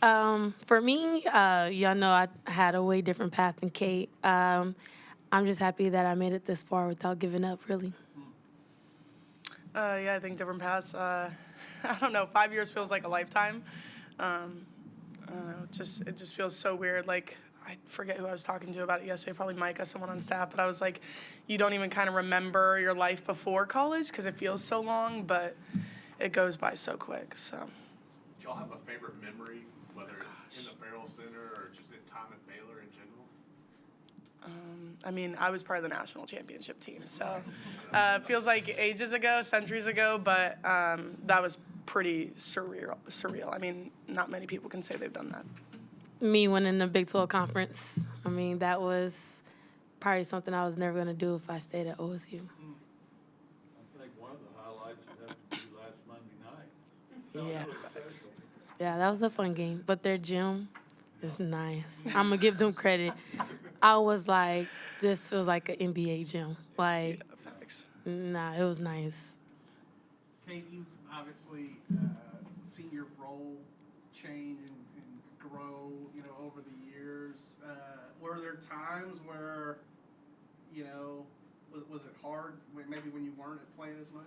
For me, y'all know I had a way different path than Kate. I'm just happy that I made it this far without giving up, really. Yeah, I think different paths. I don't know. 5 years feels like a lifetime. I don't know. It just feels so weird. Like I forget who I was talking to about it yesterday. Probably Micah, someone on staff. But I was like, you don't even kind of remember your life before college because it feels so long, but it goes by so quick. So. Do y'all have a favorite memory, whether it's in the Farrell Center or just in time at Baylor in general? I mean, I was part of the national championship team, so it feels like ages ago, centuries ago, but that was pretty surreal. I mean, not many people can say they've done that. Me winning the Big 12 conference, I mean, that was probably something I was never going to do if I stayed at OSU. I think one of the highlights would have to be last Monday night. Yeah. Special. Yeah, that was a fun game. But their gym is nice. I'm going to give them credit. I was like, this feels like an NBA gym. Like, Yeah, facts. nah, it was nice. Kate, you've obviously seen your role change and grow, over the years. Were there times where, was it hard, maybe when you weren't playing as much?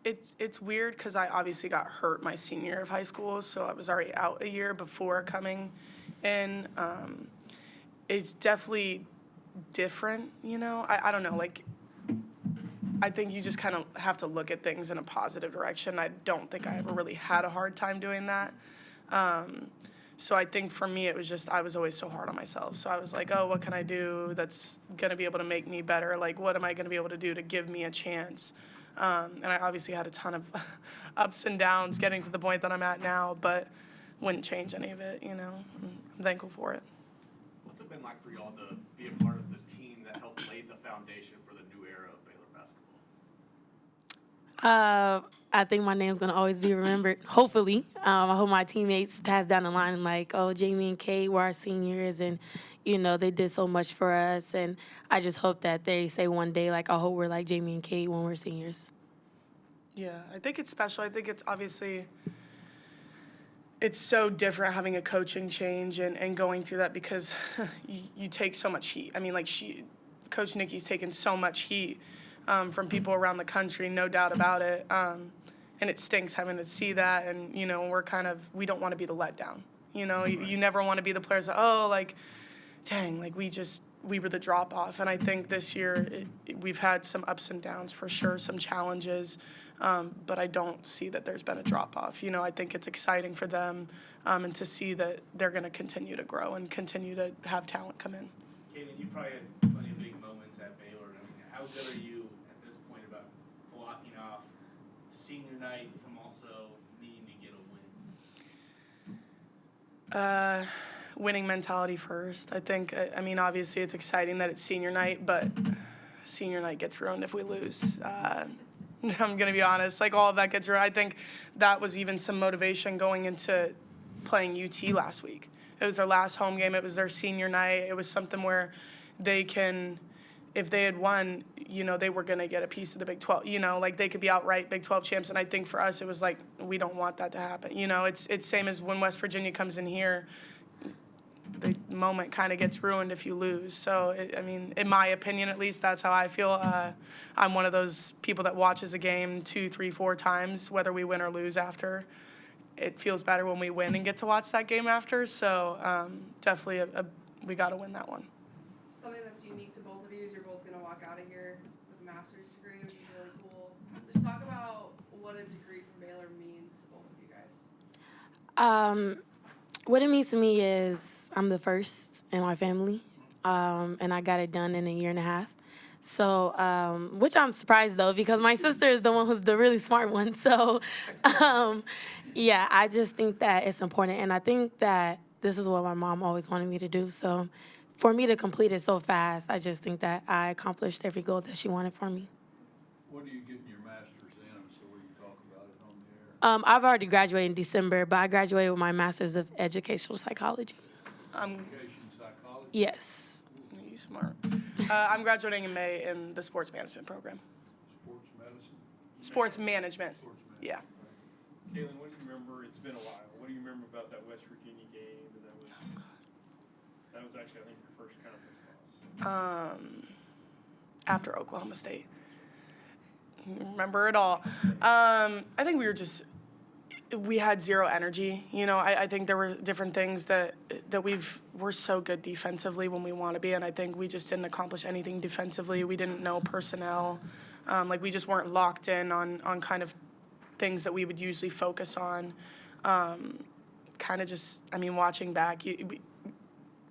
It's weird because I obviously got hurt my senior year of high school, so I was already out a year before coming in. It's definitely different, I don't know, like, I think you just kind of have to look at things in a positive direction. I don't think I ever really had a hard time doing that. So I think for me, it was just, I was always so hard on myself. So I was like, oh, what can I do that's going to be able to make me better? Like, what am I going to be able to do to give me a chance? And I obviously had a ton of ups and downs getting to the point that I'm at now, but wouldn't change any of it, I'm thankful for it. What's it been like for y'all to be a part of the team that helped lay the foundation for the new era of Baylor basketball? I think my name's gonna always be remembered. Hopefully, I hope my teammates pass down the line like, oh, Jamie and Kate were our seniors, and they did so much for us. And I just hope that they say one day, like, I hope we're like Jamie and Kate when we're seniors. Yeah, I think it's special. I think it's obviously, it's so different having a coaching change and going through that because you take so much heat. I mean, like Coach Nikki's taken so much heat from people around the country, no doubt about it. And it stinks having to see that. And, we don't want to be the letdown. You never want to be the players that, oh, like, dang, like we were the drop off. And I think this year we've had some ups and downs for sure, some challenges. But I don't see that there's been a drop off. I think it's exciting for them and to see that they're going to continue to grow and continue to have talent come in. Kaden, you probably had plenty of big moments at Baylor. I mean, how good are you at this point about blocking off senior night from also needing to get a win? Winning mentality first. I think, obviously it's exciting that it's senior night, but senior night gets ruined if we lose. I'm going to be honest, like all of that gets ruined. I think that was even some motivation going into playing UT last week. It was their last home game. It was their senior night. It was something where they can, if they had won, they were going to get a piece of the Big 12. Like they could be outright Big 12 champs. And I think for us, it was like, we don't want that to happen. It's same as when West Virginia comes in here. The moment kind of gets ruined if you lose. So, in my opinion, at least, that's how I feel. I'm one of those people that watches a game 2, 3, 4 times, whether we win or lose after. It feels better when we win and get to watch that game after. So, definitely, we got to win that one. Something that's unique to both of you is you're both going to walk out of here with a master's degree, which is really cool. Just talk about what a degree from Baylor means to both of you guys. What it means to me is I'm the first in my family, and I got it done in a year and a half. So, which I'm surprised, though, because my sister is the one who's the really smart one. So, yeah, I just think that it's important. And I think that this is what my mom always wanted me to do. So for me to complete it so fast, I just think that I accomplished every goal that she wanted for me. When do you get your master's in so we can talk about it on the air? I've already graduated in December, but I graduated with my master's of educational psychology. Education psychology? Yes. You smart. I'm graduating in May in the sports management program. Sports medicine? Sports management. Sports medicine. Yeah. Caitlin, what do you remember? It's been a while. What do you remember about that West Virginia game? And that was actually, I think, your first conference loss. After Oklahoma State. Remember it all. I think we had zero energy. You know, I think there were different things that we're so good defensively when we want to be, and I think we just didn't accomplish anything defensively. We didn't know personnel. We just weren't locked in on kind of things that we would usually focus on. Watching back,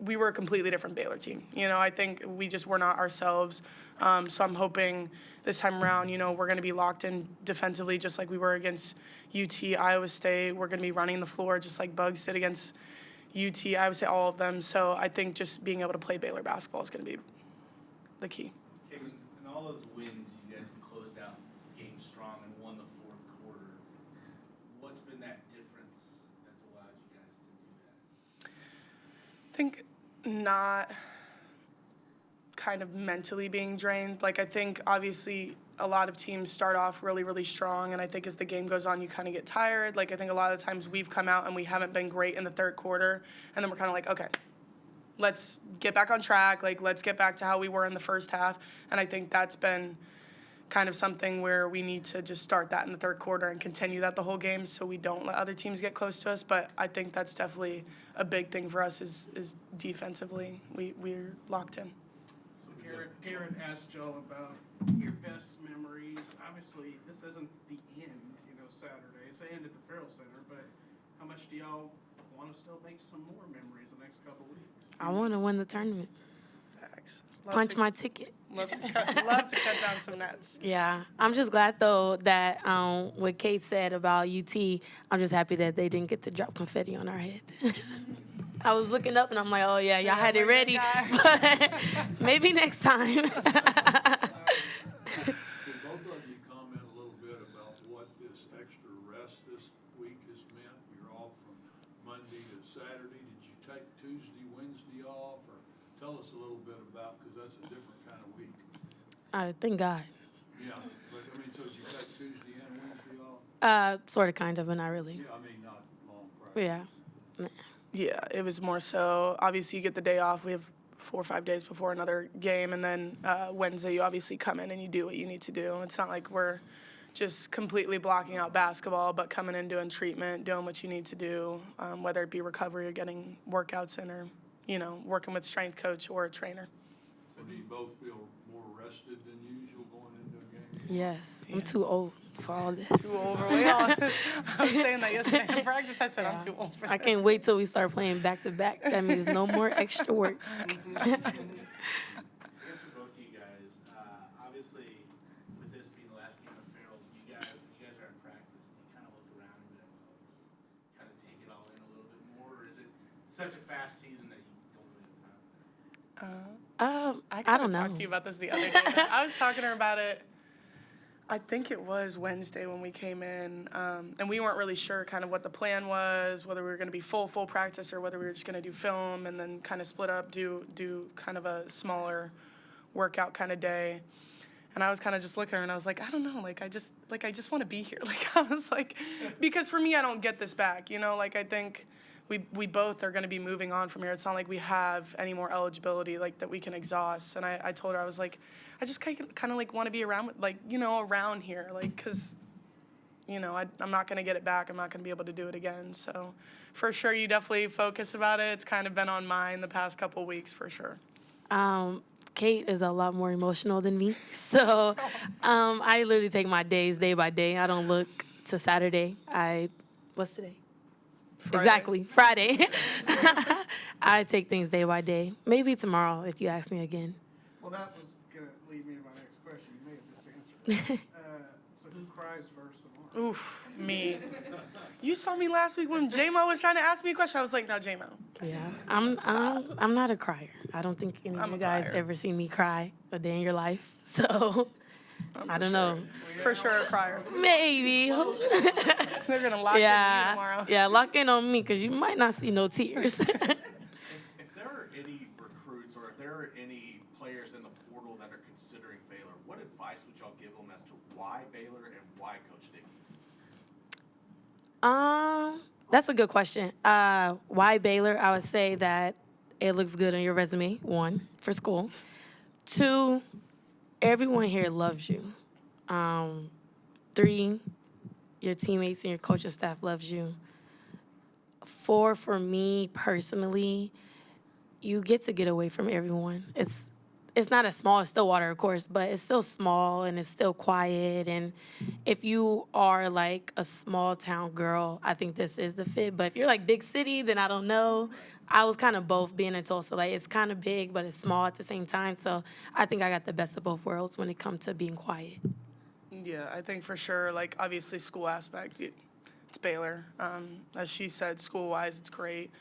we were a completely different Baylor team. You know, I think we just were not ourselves. So I'm hoping this time around, you know, we're going to be locked in defensively just like we were against UT, Iowa State. We're going to be running the floor just like Bugs did against UT, Iowa State, all of them. So I think just being able to play Baylor basketball is going to be the key. Okay, in all those wins, you guys have closed out games strong and won the fourth quarter. What's been that difference that's allowed you guys to do that? I think not kind of mentally being drained. Like, I think obviously a lot of teams start off really, really strong, and I think as the game goes on, you kind of get tired. Like, I think a lot of the times we've come out and we haven't been great in the third quarter, and then we're kind of like, okay, let's get back on track. Like, let's get back to how we were in the first half. And I think that's been kind of something where we need to just start that in the third quarter and continue that the whole game so we don't let other teams get close to us. But I think that's definitely a big thing for us is defensively. We're locked in. So Garrett asked y'all about your best memories. Obviously, this isn't the end, you know, Saturday. It's the end at the Farrell Center, but how much do y'all want to still make some more memories the next couple weeks? I want to win the tournament. Facts. Punch my ticket. Love to cut down some nets. Yeah, I'm just glad though that what Kate said about UT, I'm just happy that they didn't get to drop confetti on our head. I was looking up and I'm like, oh yeah, y'all had it ready, but maybe next time. Could both of you comment a little bit about what this extra rest this week has meant? You're off from Monday to Saturday. Did you take Tuesday, Wednesday off? Or tell us a little bit about, because that's a different kind of week. Thank God. Yeah, but I mean, so did you take Tuesday and Wednesday off? Sort of, kind of, but not really. Yeah, I mean, not long prior. Yeah. Yeah, it was more so, obviously you get the day off. We have 4 or 5 days before another game, and then Wednesday you obviously come in and you do what you need to do. It's not like we're just completely blocking out basketball, but coming in, doing treatment, doing what you need to do, whether it be recovery or getting workouts in, or, you know, working with strength coach or a trainer. So do you both feel more rested than usual going into a game? Yes, I'm too old for all this. Too old for I was saying that yesterday in practice. I said I'm too old for I this. can't wait till we start playing back to back. That means no more extra work. I guess for both of you guys, obviously, with this being the last game of Farrell, you guys are in practice. You kind of look around and be like, well, let's kind of take it all in a little bit more, or is it such a fast season that you don't really have time? I don't know. talked to you about this the other day. I was talking to her about it. I think it was Wednesday when we came in, and we weren't really sure kind of what the plan was, whether we were going to be full practice or whether we were just going to do film and then kind of split up, do kind of a smaller workout kind of day. And I was kind of just looking at her and I was like, I don't know, I just want to be here. I was like, because for me, I don't get this back, you know, I think we both are going to be moving on from here. It's not like we have any more eligibility that we can exhaust. And I told her, I was like, I just kind of want to be around, around here, because, I'm not going to get it back. I'm not going to be able to do it again. So for sure, you definitely focus about it. It's kind of been on mine the past couple weeks for sure. Kate is a lot more emotional than me. So I literally take my days day by day. I don't look to Saturday. What's today? Friday. Exactly, Friday. I take things day by day. Maybe tomorrow if you ask me again. Well, that was going to lead me to my next question. You may have just answered it. So who cries first tomorrow? Oof, me. You saw me last week when J-Mo was trying to ask me a question. I was like, no, J-Mo. Yeah, I'm not a crier. I don't think any of I'm you a guys crier. ever see me cry a day in your life. So I don't know. For sure a crier. Maybe. They're going to lock in you tomorrow. Yeah, lock in on me because you might not see no tears. If there are any recruits or if there are any players in the portal that are considering Baylor, what advice would y'all give them as to why Baylor and why Coach Dickey? That's a good question. Why Baylor? I would say that it looks good on your resume, one, for school. Two, everyone here loves you. Three, your teammates and your coaching staff loves you. Four, for me personally, you get away from everyone. It's not as small as Stillwater, of course, but it's still small and it's still quiet. And if you are like a small town girl, I think this is the fit. But if you're like big city, then I don't know. I was kind of both being in Tulsa. Like it's kind of big, but it's small at the same time. So I think I got the best of both worlds when it comes to being quiet. Yeah, I think for sure, like, obviously school aspect, it's Baylor. As she said, school-wise, it's great.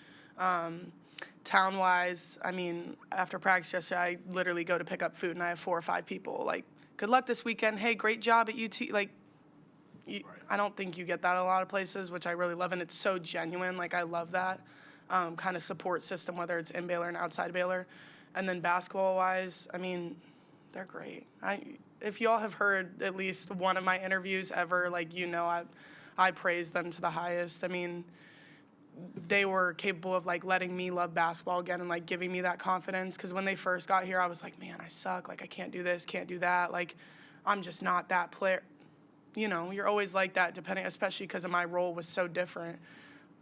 Town-wise, I mean, after practice yesterday, I literally go to pick up food, and I have 4 or 5 people, like, good luck this weekend. Hey, great job at UT. Like, I don't think you get that a lot of places, which I really love, and it's so genuine. Like, I love that kind of support system, whether it's in Baylor and outside Baylor. And then basketball-wise, I mean, they're great. If y'all have heard at least one of my interviews ever, like, you know, I praise them to the highest. I mean, they were capable of, like, letting me love basketball again and, like, giving me that confidence. Because when they first got here, I was like, man, I suck. Like, I can't do this, can't do that. Like, I'm just not that player. You know, you're always like that, especially because my role was so different.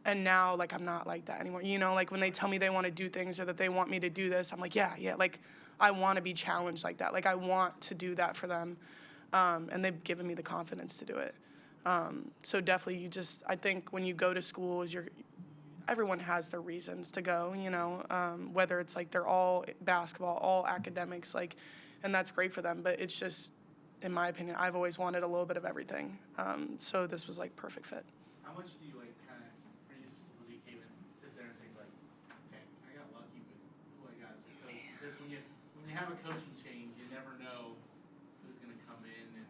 And now, like, I'm not like that anymore. You know, like, when they tell me they want to do things or that they want me to do this, I'm like, yeah. Like, I want to be challenged like that. Like, I want to do that for them. And they've given me the confidence to do it. So definitely I think when you go to schools, everyone has their reasons to go, you know, whether it's like they're all basketball, all academics, like, and that's great for them. But it's just, in my opinion, I've always wanted a little bit of everything. So this was like perfect fit. How much do you like kind of, for you specifically, came and sit there and think like, okay, I got lucky with who I got as a coach? Because when you have a coaching change, you never know who's going to come in and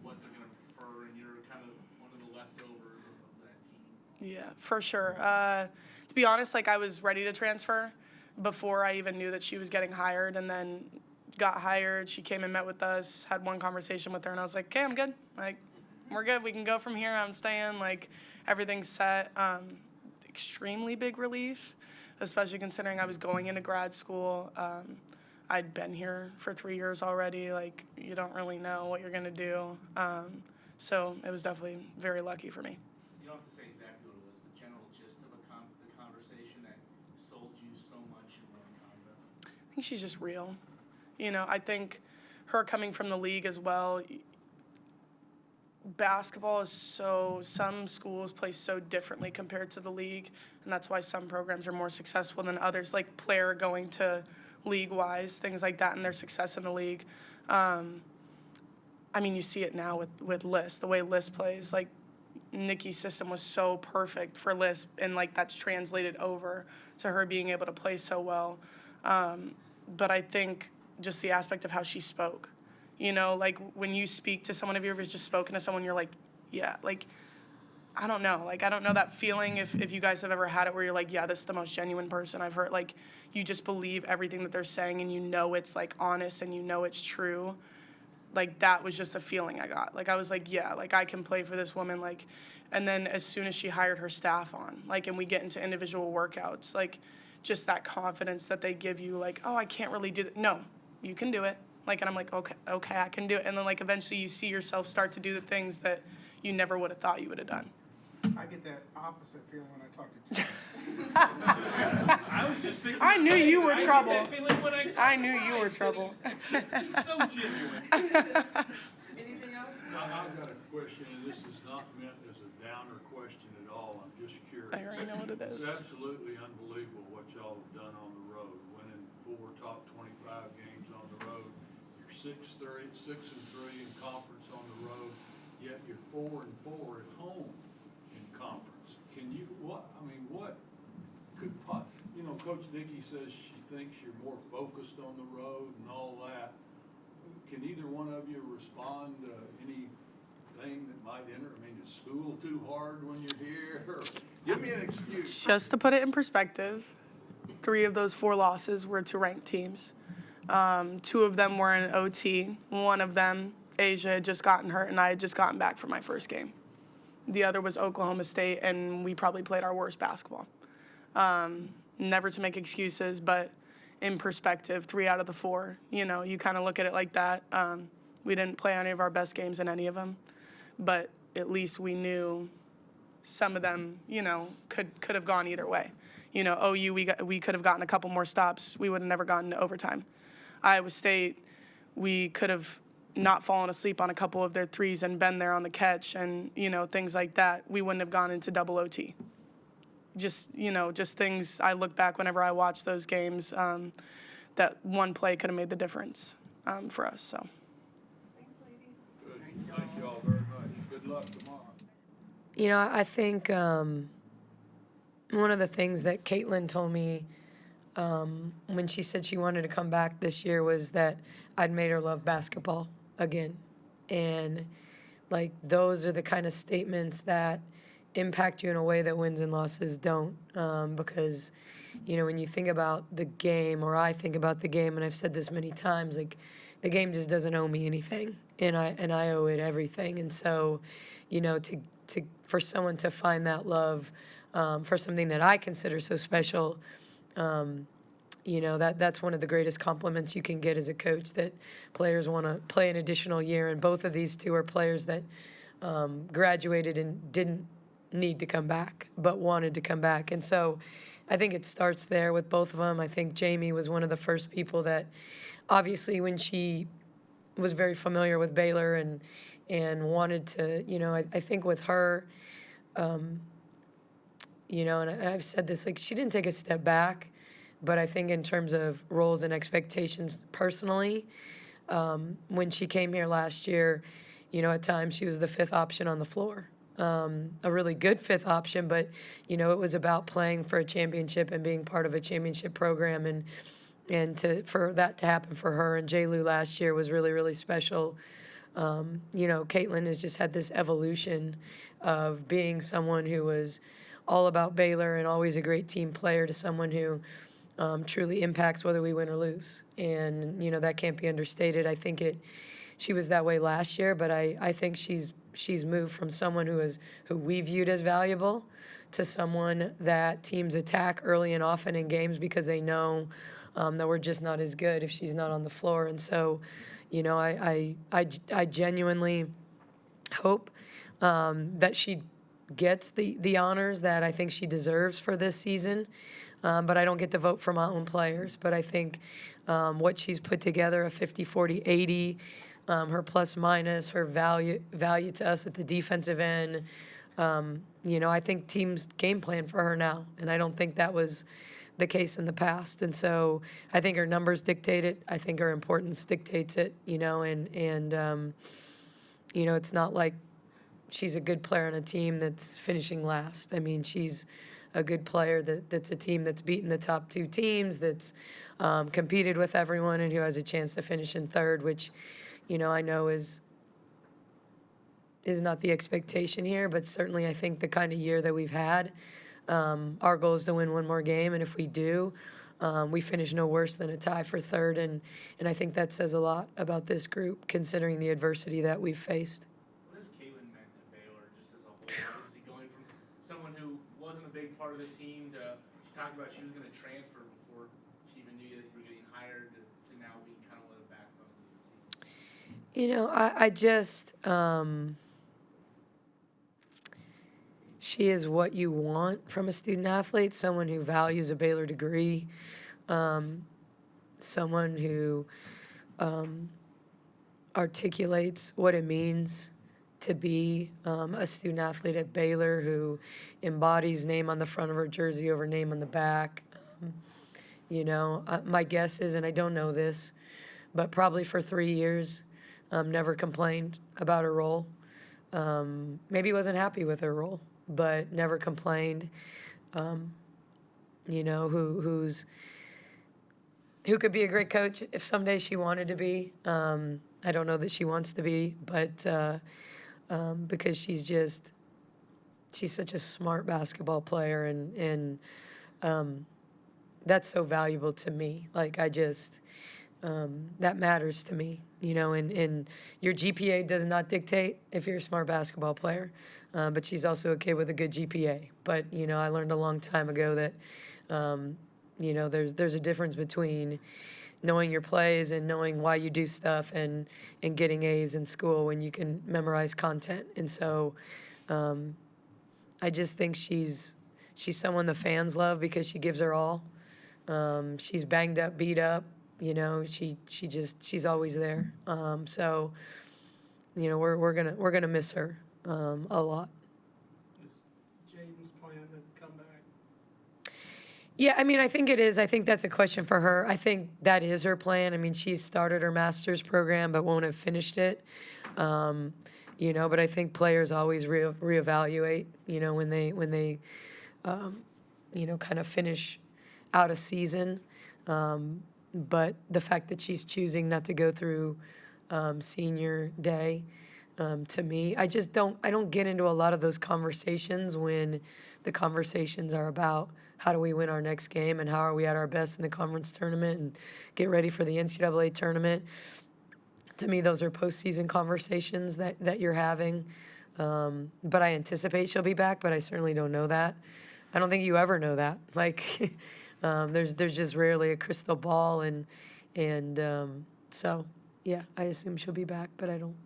what they're going to prefer, and you're kind of one of the leftovers of that team. Yeah, for sure. To be honest, like, I was ready to transfer before I even knew that she was getting hired, and then got hired. She came and met with us, had one conversation with her, and I was like, okay, I'm good. Like, we're good. We can go from here. I'm staying. Like, everything's set. Extremely big relief, especially considering I was going into grad school. I'd been here for 3 years already. Like, you don't really know what you're going to do. So it was definitely very lucky for me. You don't have to say exactly what it was, but general gist of the conversation that sold you so much in one convo. I think she's just real. You know, I think her coming from the league as well, basketball is some schools play so differently compared to the league, and that's why some programs are more successful than others, like player going to league-wise, things like that, and their success in the league. I mean, you see it now with Liz, the way Liz plays. Like, Nikki's system was so perfect for Liz, and, like, that's translated over to her being able to play so well. But I think just the aspect of how she spoke. You know, like, when you speak to someone, have you ever just spoken to someone, you're like, yeah, like, I don't know. Like, I don't know that feeling if you guys have ever had it where you're like, yeah, this is the most genuine person I've heard. Like, you just believe everything that they're saying and you know it's, like, honest and you know it's true. Like, that was just a feeling I got. Like, I was like, yeah, like, I can play for this woman. Like, and then as soon as she hired her staff on, like, and we get into individual workouts, like, just that confidence that they give you, like, oh, I can't really do that. No, you can do it. Like, and I'm like, okay, I can do it. And then, like, eventually you see yourself start to do the things that you never would have thought you would have done. I get that opposite feeling when I talk to Jeff. I was just fixing I to knew say, you were I get trouble. that feeling when I talk I to knew you Bryce, were that trouble. He's so genuine. Anything else? I've got a question, and this is not meant as a downer question at all. I'm just curious. I already know what it It's is. absolutely unbelievable what y'all have done on the road, winning 4 top 25 games on the road. You're 6-3 in conference on the road, yet you're 4-4 at home in conference. Can you, what could, you know, Coach Dickey says she thinks you're more focused on the road and all that. Can either one of you respond to anything that might enter? I mean, is school too hard when you're here? Or give me an excuse. Just to put it in perspective, 3 of those 4 losses were to ranked teams. 2 of them were in OT. One of them, Asia, had just gotten hurt, and I had just gotten back from my first game. The other was Oklahoma State, and we probably played our worst basketball. Never to make excuses, but in perspective, 3 out of the 4, you kind of look at it like that. We didn't play any of our best games in any of them, but at least we knew some of them, could have gone either way. OU, we could have gotten a couple more stops. We would have never gotten to overtime. Iowa State, we could have not fallen asleep on a couple of their threes and been there on the catch and, things like that. We wouldn't have gone into double OT. Just things I look back whenever I watch those games, that one play could have made the difference for us. So. Thanks, ladies. Good. Thank you all very much. Good luck tomorrow. I think one of the things that Caitlin told me when she said she wanted to come back this year was that I'd made her love basketball again. And, those are the kind of statements that impact you in a way that wins and losses don't. Because, when you think about the game, or I think about the game, and I've said this many times, the game just doesn't owe me anything, and I owe it everything. And so, for someone to find that love for something that I consider so special, that's one of the greatest compliments you can get as a coach, that players want to play an additional year. And both of these two are players that graduated and didn't need to come back, but wanted to come back. And so I think it starts there with both of them. I think Jamie was one of the first people that, obviously, when she was very familiar with Baylor and wanted to, I think with her, and I've said this, she didn't take a step back, but I think in terms of roles and expectations personally, when she came here last year, at times she was the 5th option on the floor. A really good 5th option, but, it was about playing for a championship and being part of a championship program, and for that to happen for her. And J. Lou last year was really, really special. Caitlin has just had this evolution of being someone who was all about Baylor and always a great team player to someone who truly impacts whether we win or lose. And, that can't be understated. I think she was that way last year, but I think she's moved from someone who we viewed as valuable to someone that teams attack early and often in games because they know that we're just not as good if she's not on the floor. And so, I genuinely hope that she gets the honors that I think she deserves for this season. But I don't get to vote for my own players. But I think what she's put together, a 50, 40, 80, her plus minus, her value to us at the defensive end, I think teams game plan for her now. And I don't think that was the case in the past. And so I think her numbers dictate it. I think her importance dictates it, and it's not like she's a good player on a team that's finishing last. I mean, she's a good player that's a team that's beaten the top 2 teams, that's competed with everyone, and who has a chance to finish in 3rd, which, I know is not the expectation here, but certainly I think the kind of year that we've had, our goal is to win one more game, and if we do, we finish no worse than a tie for 3rd, and I think that says a lot about this group, considering the adversity that we've faced. What has Caitlin meant to Baylor just as a whole? Obviously, going from someone who wasn't a big part of the team to, she talked about she was going to transfer before she even knew that you were getting hired, to now being kind of a backbone to the team. I just, she is what you want from a student athlete, someone who values a Baylor degree, someone who articulates what it means to be a student athlete at Baylor, who embodies name on the front of her jersey over name on the back. My guess is, and I don't know this, but probably for 3 years, never complained about her role. Maybe wasn't happy with her role, but never complained. Who could be a great coach if someday she wanted to be. I don't know that she wants to be, but because she's such a smart basketball player, and that's so valuable to me. that matters to me, and your GPA does not dictate if you're a smart basketball player, but she's also okay with a good GPA. But, I learned a long time ago that, there's a difference between knowing your plays and knowing why you do stuff and getting A's in school when you can memorize content. And so I just think she's someone the fans love because she gives her all. She's banged up, beat up. She's always there. So, we're gonna miss her a lot. Is Jaden's plan to come back? Yeah, I think it is. I think that's a question for her. I think that is her plan. She's started her master's program but won't have finished it. But I think players always reevaluate, when they kind of finish out a season. But the fact that she's choosing not to go through senior day, to me, I don't get into a lot of those conversations when the conversations are about how do we win our next game and how are we at our best in the conference tournament and get ready for the NCAA tournament. To me, those are postseason conversations that you're having. But I anticipate she'll be back, but I certainly don't know that. I don't think you ever know that. There's just rarely a crystal ball, and so yeah, I assume she'll be back, but I don't.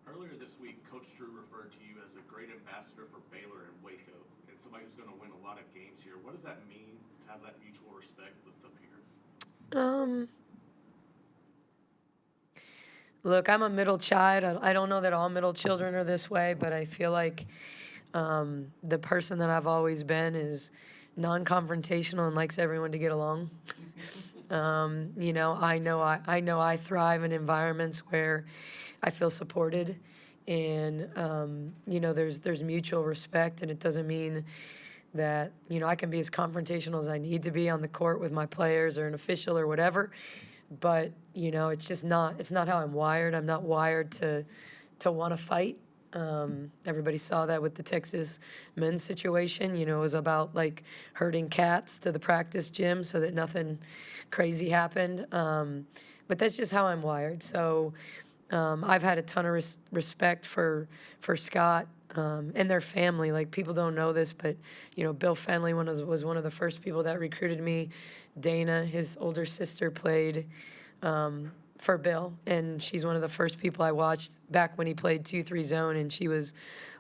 Earlier this week, Coach Drew referred to you as a great ambassador for Baylor and Waco, and somebody who's going to win a lot of games here. What does that mean to have that mutual respect with up here? Look, I'm a middle child. I don't know that all middle children are this way, but I feel like the person that I've always been is non-confrontational and likes everyone to get along. I know I thrive in environments where I feel supported, and there's mutual respect, and it doesn't mean that I can be as confrontational as I need to be on the court with my players or an official or whatever. But it's just not. It's not how I'm wired. I'm not wired to want to fight. Everybody saw that with the Texas men's situation. It was about herding cats to the practice gym so that nothing crazy happened. But that's just how I'm wired. So I've had a ton of respect for Scott and their family. People don't know this, but Bill Fenley was one of the first people that recruited me. Dana, his older sister, played for Bill, and she's one of the first people I watched back when he played 2-3 zone, and she was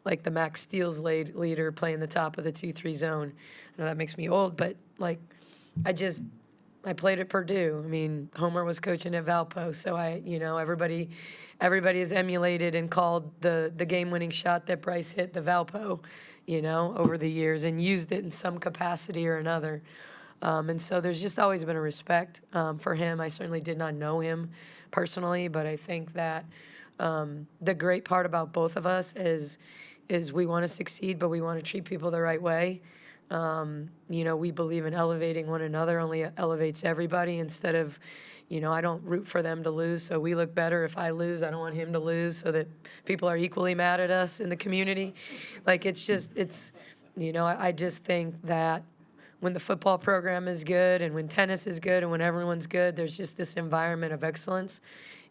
the max steals leader playing the top of the 2-3 zone. I know that makes me old, but I played at Purdue. Homer was coaching at Valpo, so everybody has emulated and called the game-winning shot that Bryce hit, the Valpo, over the years, and used it in some capacity or another. And so there's just always been a respect for him. I certainly did not know him personally, but I think that the great part about both of us is we want to succeed, but we want to treat people the right way. We believe in elevating one another, only elevates everybody instead of, I don't root for them to lose, so we look better if I lose. I don't want him to lose so that people are equally mad at us in the community. I just think that when the football program is good and when tennis is good and when everyone's good, there's just this environment of excellence.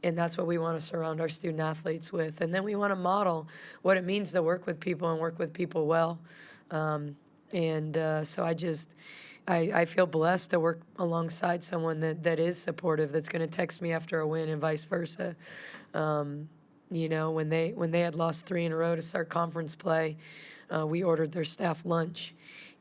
And that's what we want to surround our student athletes with. And then we want to model what it means to work with people and work with people well. So I feel blessed to work alongside someone that is supportive, that's going to text me after a win and vice versa. When they had lost 3 in a row to start conference play, we ordered their staff lunch.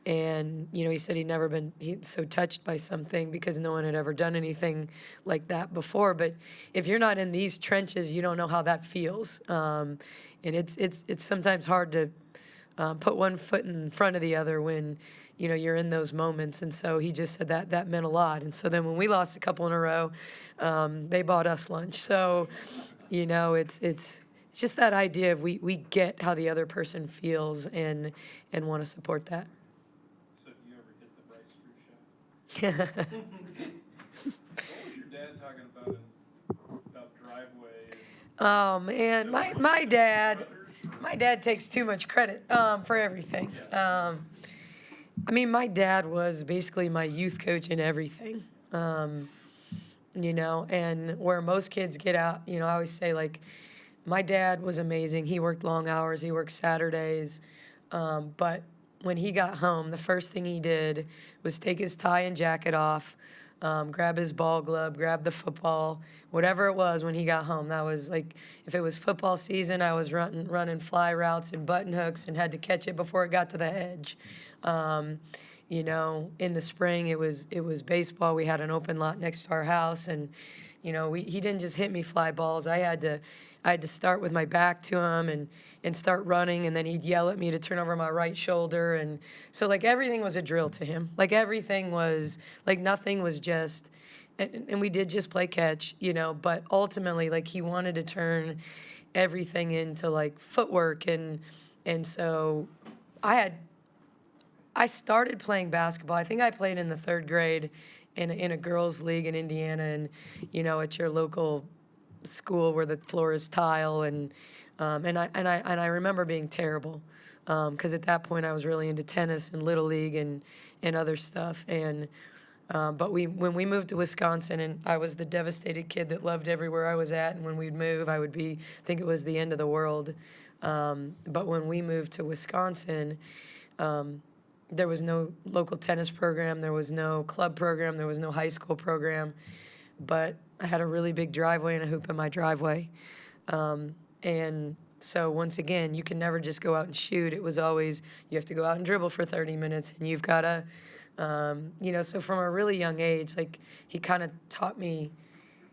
And, he said he'd never been so touched by something because no one had ever done anything like that before. But if you're not in these trenches, you don't know how that feels. And it's sometimes hard to put one foot in front of the other when, you're in those moments. And so he just said that meant a lot. And so then when we lost a couple in a row, they bought us lunch. So, it's just that idea of we get how the other person feels and want to support that. So do you ever hit the Bryce Drew shot? What was your dad talking about driveway? Oh man, my dad takes too much credit for everything. My dad was basically my youth coach in everything. you know, and where most kids get out, you know, I always say, like, my dad was amazing. He worked long hours, he worked Saturdays, but when he got home, the first thing he did was take his tie and jacket off, grab his ball glove, grab the football, whatever it was when he got home. That was like, if it was football season, I was running fly routes and button hooks and had to catch it before it got to the edge. You know, in the spring, it was baseball. We had an open lot next to our house, and you know, he didn't just hit me fly balls. I had to start with my back to him and start running, and then he'd yell at me to turn over my right shoulder. And so, like, everything was a drill to him. Like, everything was, like, nothing was just, and we did just play catch, you know, but ultimately, like, he wanted to turn everything into, like, footwork. And so I started playing basketball. I think I played in the third grade in a girls' league in Indiana, and you know, at your local school where the floor is tile, and I remember being terrible, because at that point I was really into tennis and little league and other stuff. And but when we moved to Wisconsin, and I was the devastated kid that loved everywhere I was at, and when we'd move, I would think it was the end of the world. But when we moved to Wisconsin, there was no local tennis program, there was no club program, there was no high school program, but I had a really big driveway and a hoop in my driveway. And so once again, you can never just go out and shoot. It was always, you have to go out and dribble for 30 minutes, and you've got to, you know, so from a really young age, like, he kind of taught me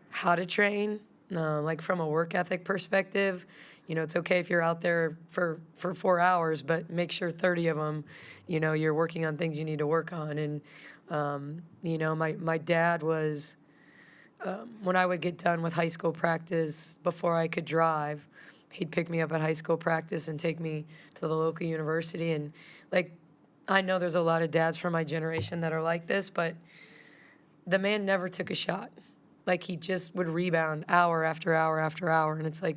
how to train, like, from a work ethic perspective. You know, it's okay if you're out there for 4 hours, but make sure 30 of them, you know, you're working on things you need to work on. And, you know, my dad was, when I would get done with high school practice before I could drive, he'd pick me up at high school practice and take me to the local university. And, like, I know there's a lot of dads from my generation that are like this, but the man never took a shot. Like, he just would rebound hour after hour after hour. And it's like,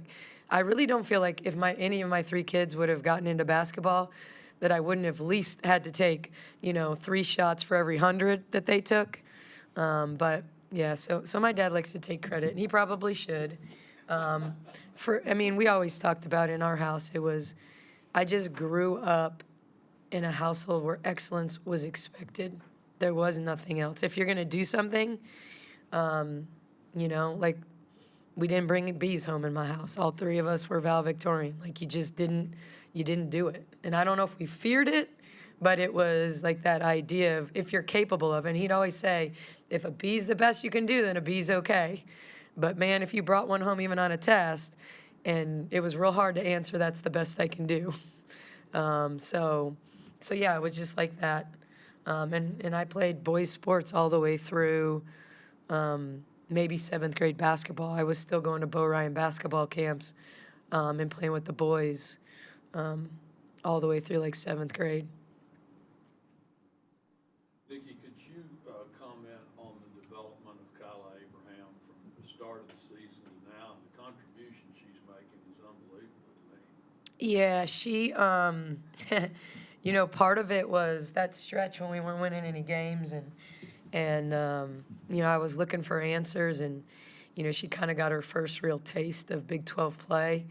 I really don't feel like if any of my 3 kids would have gotten into basketball, that I wouldn't have at least had to take, you know, 3 shots for every 100 that they took. But yeah, so my dad likes to take credit, and he probably should. I mean, we always talked about in our house, I just grew up in a household where excellence was expected. There was nothing else. If you're gonna do something, you know, like, we didn't bring B's home in my house. All 3 of us were valedictorian. Like, you didn't do it. And I don't know if we feared it, but it was like that idea of, if you're capable of it. And he'd always say, if a B's the best you can do, then a B's okay. But man, if you brought one home even on a test, and it was real hard to answer, that's the best I can do. So yeah, it was just like that. And I played boys sports all the way through, maybe 7th grade basketball. I was still going to Bo Ryan basketball camps, and playing with the boys, all the way through, like, 7th grade. Nikki, could you comment on the development of Kyla Abraham from the start of the season to now, and the contribution she's making is unbelievable to me. Yeah, she, you know, part of it was that stretch when we weren't winning any games, and you know, I was looking for answers, and, you know, she kind of got her first real taste of Big 12 play,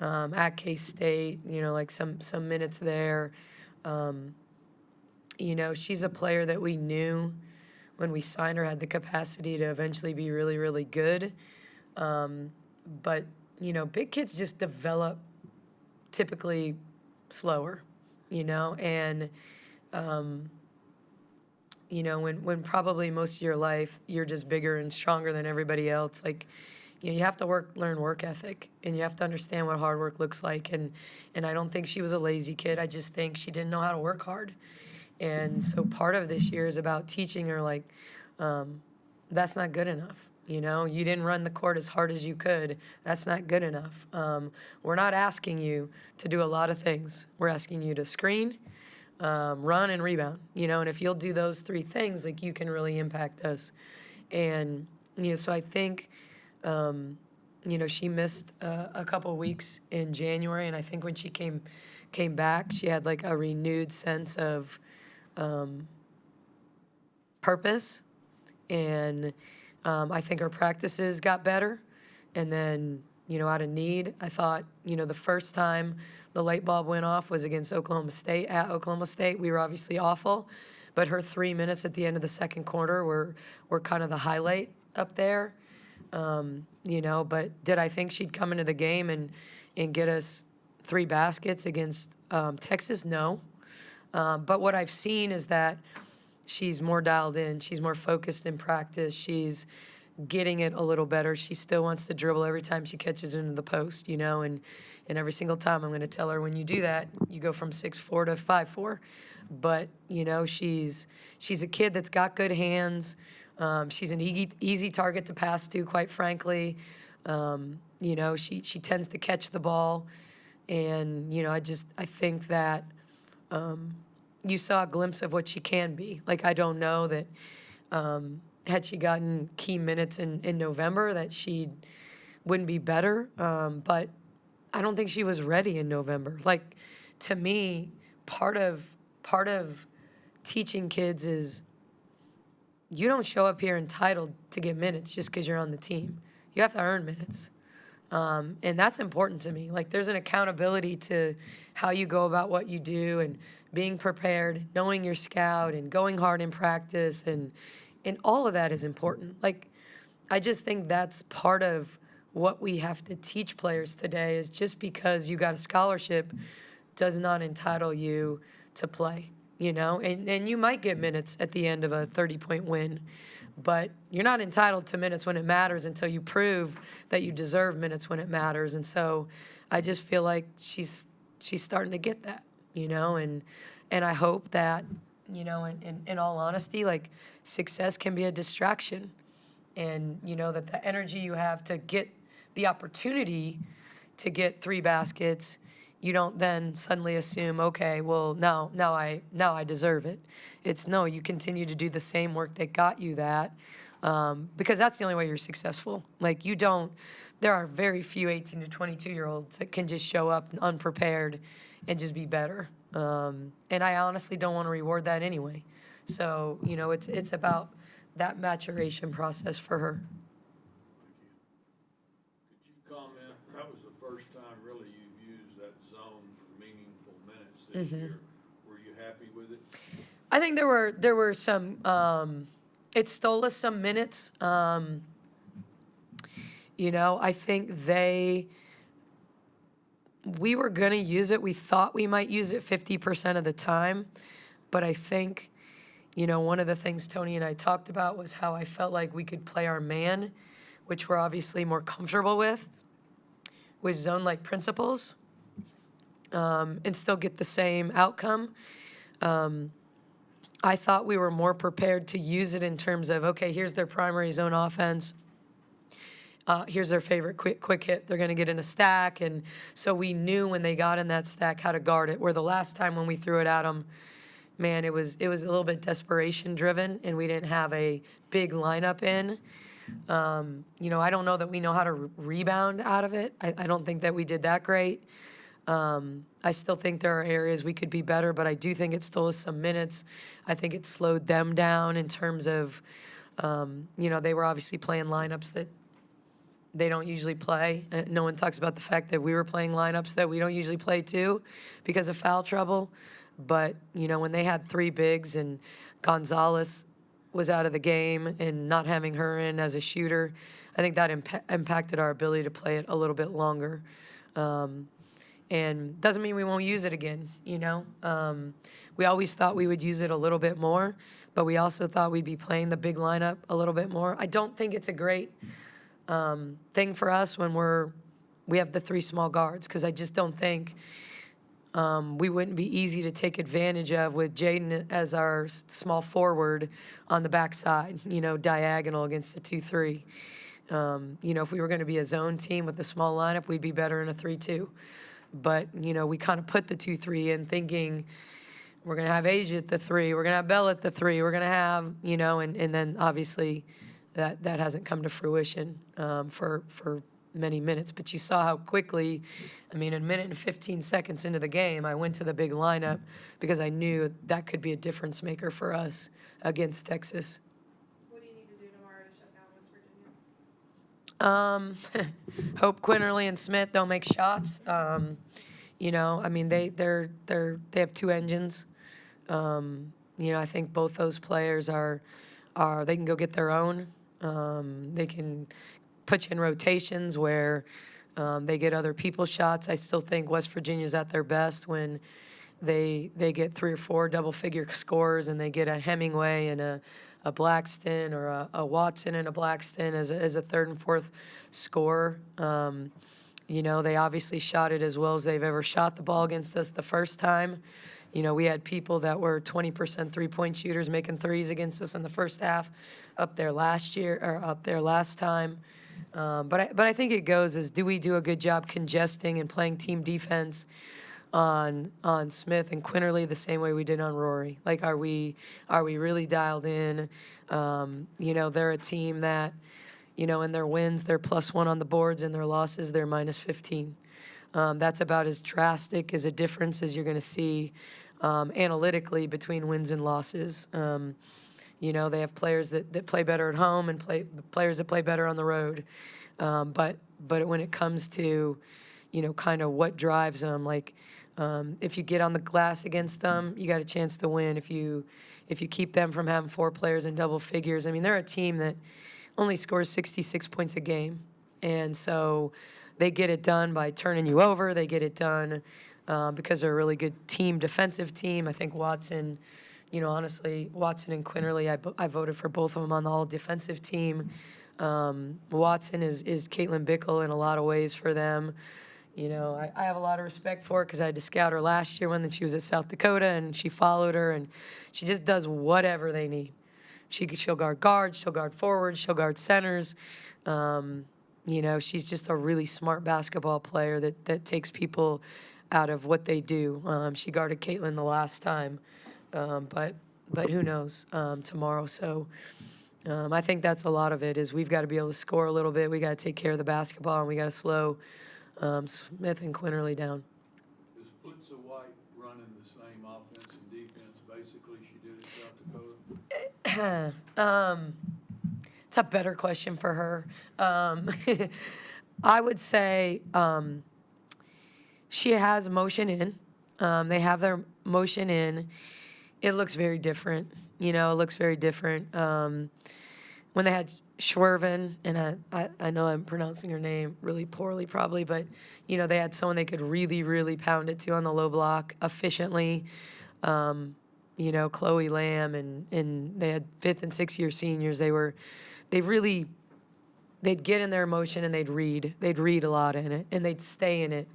at K-State, you know, like some minutes there. You know, she's a player that we knew when we signed her had the capacity to eventually be really, really good. But, you know, big kids just develop typically slower, you know, and, you know, when probably most of your life you're just bigger and stronger than everybody else, like, you know, you have to learn work ethic, and you have to understand what hard work looks like. And I don't think she was a lazy kid. I just think she didn't know how to work hard. And so part of this year is about teaching her, like, that's not good enough. You know, you didn't run the court as hard as you could. That's not good enough. We're not asking you to do a lot of things. We're asking you to screen, run, and rebound. You know, and if you'll do those 3 things, like, you can really impact us. And, you know, so I think, you know, she missed a couple weeks in January, and I think when she came back, she had, like, a renewed sense of purpose, and I think her practices got better. And then, out of need, I thought, the first time the light bulb went off was against Oklahoma State, at Oklahoma State. We were obviously awful, but her 3 minutes at the end of the second quarter were kind of the highlight up there. But did I think she'd come into the game and get us 3 baskets against Texas? No. But what I've seen is that she's more dialed in. She's more focused in practice. She's getting it a little better. She still wants to dribble every time she catches it into the post, and every single time I'm going to tell her, when you do that, you go from 6'4" to 5'4". But, she's a kid that's got good hands. She's an easy target to pass to, quite frankly. She tends to catch the ball. And, I think that you saw a glimpse of what she can be. Like, I don't know that had she gotten key minutes in November that she wouldn't be better. But I don't think she was ready in November. Like, to me, part of teaching kids is you don't show up here entitled to get minutes just because you're on the team. You have to earn minutes. And that's important to me. Like, there's an accountability to how you go about what you do and being prepared, knowing your scout and going hard in practice, and all of that is important. Like, I just think that's part of what we have to teach players today is just because you got a scholarship does not entitle you to play, And you might get minutes at the end of a 30-point win, but you're not entitled to minutes when it matters until you prove that you deserve minutes when it matters. And so I just feel like she's starting to get that, and I hope that, in all honesty, like, success can be a distraction, and that the energy you have to get the opportunity to get 3 baskets, you don't then suddenly assume, okay, well, now I deserve it. It's no, you continue to do the same work that got you that, because that's the only way you're successful. Like, there are very few 18 to 22-year-olds that can just show up unprepared and just be better. And I honestly don't want to reward that anyway. So, it's about that maturation process for her. Could you comment, that was the first time really you've used that zone for meaningful minutes this year. Were you happy with it? I think there were some, it stole us some minutes. I think we were going to use it. We thought we might use it 50% of the time. But I think, one of the things Tony and I talked about was how I felt like we could play our man, which we're obviously more comfortable with zone-like principles, and still get the same outcome. I thought we were more prepared to use it in terms of, okay, here's their primary zone offense. Here's their favorite quick hit. They're going to get in a stack. And so we knew when they got in that stack how to guard it, where the last time when we threw it at them, man, it was a little bit desperation driven, and we didn't have a big lineup in. I don't know that we know how to rebound out of it. I don't think that we did that great. I still think there are areas we could be better, but I do think it stole us some minutes. I think it slowed them down in terms of, they were obviously playing lineups that they don't usually play. No one talks about the fact that we were playing lineups that we don't usually play too because of foul trouble. But, when they had 3 bigs and Gonzalez was out of the game and not having her in as a shooter, I think that impacted our ability to play it a little bit longer. And doesn't mean we won't use it again, We always thought we would use it a little bit more, but we also thought we'd be playing the big lineup a little bit more. I don't think it's a great thing for us when we have the 3 small guards, because I just don't think we wouldn't be easy to take advantage of with Jaden as our small forward on the backside, diagonal against the 2-3. If we were going to be a zone team with a small lineup, we'd be better in a 3-2. But, we kind of put the 2-3 in thinking we're going to have Asia at the 3, we're going to have Bella at the 3, we're going to have, and then obviously that hasn't come to fruition for many minutes. But you saw how quickly, a minute and 15 seconds into the game, I went to the big lineup because I knew that could be a difference maker for us against Texas. What do you need to do tomorrow to shut down West Hope Quinterly and Smith don't make shots. You know, I mean, they have two engines. You know, I think both those players are they can go get their own. They can put you in rotations where they get other people's shots. I still think West Virginia's at their best when they get 3 or 4 double-figure scores and they get a Hemingway and a Blackston or a Watson and a Blackston as a third and fourth scorer. You know, they obviously shot it as well as they've ever shot the ball against us the first time. You know, we had people that were 20% three-point shooters making threes against us in the first half up there last time. But I think it goes as, do we do a good job congesting and playing team defense on Smith and Quinterly the same way we did on Rory? Like, are we really dialed in? You know, they're a team that, you know, in their wins, they're +1 on the boards, and their losses, they're -15. That's about as drastic as a difference as you're going to see analytically between wins and losses. You know, they have players that play better at home and players that play better on the road. But when it comes to, you know, kind of what drives them, like if you get on the glass against them, you got a chance to win. If you keep them from having 4 players in double figures, I mean, they're a team that only scores 66 points a game. And so they get it done by turning you over. They get it done because they're a really good team, defensive team. I think Watson, you know, honestly, Watson and Quinterly, I voted for both of them on the all-defensive team. Watson is Caitlin Bickle in a lot of ways for them. You know, I have a lot of respect for her because I had to scout her last year when she was at South Dakota, and she followed her, and she just does whatever they need. She'll guard guards, she'll guard forwards, she'll guard centers. You know, she's just a really smart basketball player that takes people out of what they do. She guarded Caitlin the last time, but who knows tomorrow. So I think that's a lot of it is we've got to be able to score a little bit. We got to take care of the basketball, and we got to slow Smith and Quinterly down. Is Blitzer White running the same offense and defense basically she did at South Dakota? It's a better question for her. I would say she has motion in. They have their motion in. It looks very different. You know, it looks very different. When they had Schwerven, and I know I'm pronouncing her name really poorly probably, but, you know, they had someone they could really, really pound it to on the low block efficiently. You know, Chloe Lamb, and they had 5th and 6th year seniors. They'd get in their emotion and they'd read a lot in it, and they'd stay in it.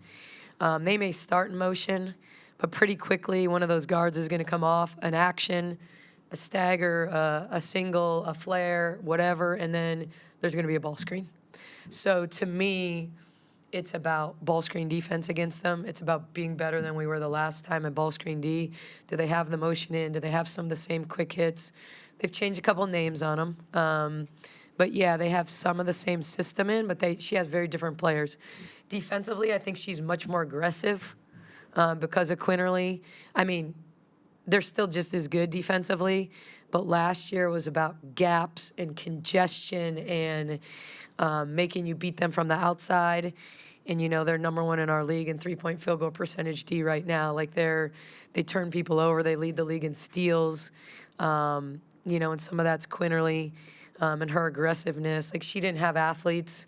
They may start in motion, but pretty quickly one of those guards is going to come off an action, a stagger, a single, a flare, whatever, and then there's going to be a ball screen. So to me, it's about ball screen defense against them. It's about being better than we were the last time at ball screen D. Do they have the motion in? Do they have some of the same quick hits? They've changed a couple names on them. But, yeah, they have some of the same system in, but she has very different players. Defensively, I think she's much more aggressive because of Quinterly. I mean, they're still just as good defensively, but last year was about gaps and congestion and making you beat them from the outside. And, you know, they're number 1 in our league in three-point field goal percentage D right now. Like, they turn people over. They lead the league in steals. You know, and some of that's Quinterly and her aggressiveness. Like, she didn't have athletes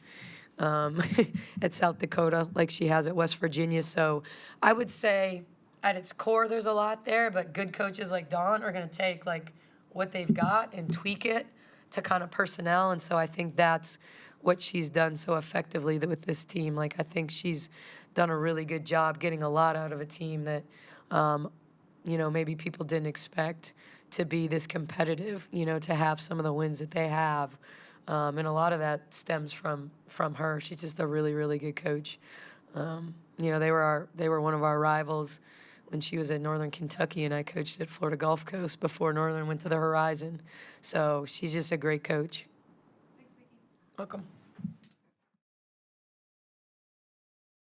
at South Dakota like she has at West Virginia. So I would say at its core there's a lot there, but good coaches like Dawn are going to take, like, what they've got and tweak it to kind of personnel. And so I think that's what she's done so effectively with this team. Like, I think she's done a really good job getting a lot out of a team that, you know, maybe people didn't expect to be this competitive, you know, to have some of the wins that they have. And a lot of that stems from her. She's just a really, really good coach. You know, they were one of our rivals when she was at Northern Kentucky, and I coached at Florida Gulf Coast before Northern went to the Horizon. So she's just a great coach. Thanks, Nikki. Welcome.